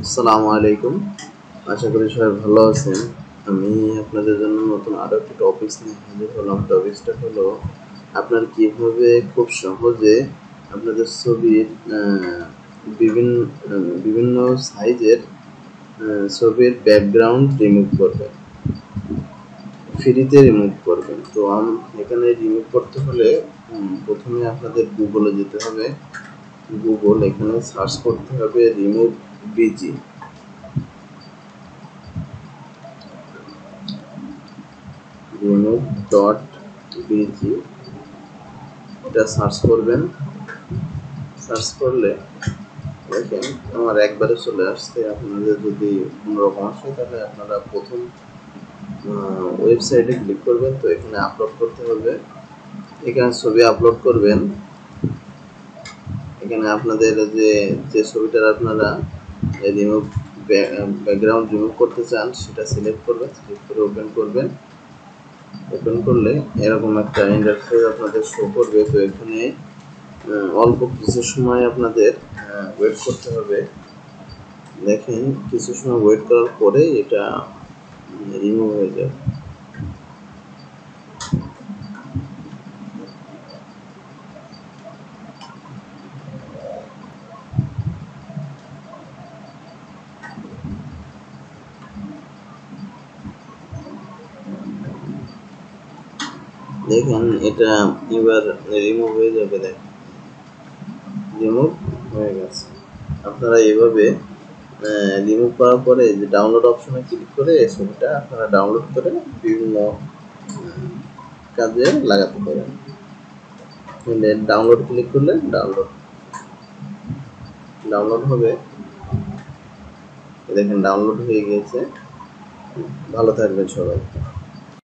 আসসালামু আলাইকুম। আশা করি সবাই ভালো আছেন। আমি আপনাদের জন্য নতুন আরো একটা টপিকস নিয়ে হাজির হলাম। টপিকসটা হলো আপনারা কিভাবে খুব সহজে আপনাদের ছবির বিভিন্ন বিভিন্ন সাইজের ছবির ব্যাকগ্রাউন্ড রিমুভ করবেন, ফ্রিতে রিমুভ করবেন। তো এখানে রিমুভ করতে হলে প্রথমে আপনাদের গুগলে যেতে হবে। গুগল এখানে সার্চ করতে হবে রিমুভ বিজি। remove.bg এটা সার্চ করবেন। সার্চ করলে দেখেন আমার একবারে চলে আসছে। আপনাদের যদি কোনোরকম আসে তাহলে আপনারা প্রথম ওয়েবসাইটে ক্লিক করবেন। তো এখানে আপলোড করতে হবে, এখানে ছবি আপলোড করবেন। এখানে আপনাদের যে ছবিটার আপনারা রিমুভ ব্যাকগ্রাউন্ড রিমুভ করতে চান সেটা সিলেক্ট করবেন, সিলেক্ট করে ওপেন করবেন। ওপেন করলে এরকম একটা ইন্টারফেস আপনাদের শো করবে। তো এখানে অল্প কিছু সময় আপনাদের ওয়েট করতে হবে। দেখেন কিছু সময় ওয়েট করার পরে এটা রিমুভ হয়ে যাবে। দেখেন এটা এবার রিমুভ হয়ে যাবে। দেখেন রিমুভ হয়ে গেছে। আপনারা এইভাবে রিমুভ করার পরে যে ডাউনলোড অপশনে ক্লিক করে ছবিটা আপনারা ডাউনলোড করে বিভিন্ন কাজে লাগাতে পারেন। ডাউনলোড ক্লিক করলে ডাউনলোড হবে। দেখেন ডাউনলোড হয়ে গিয়েছে। ভালো থাকবেন সবাই।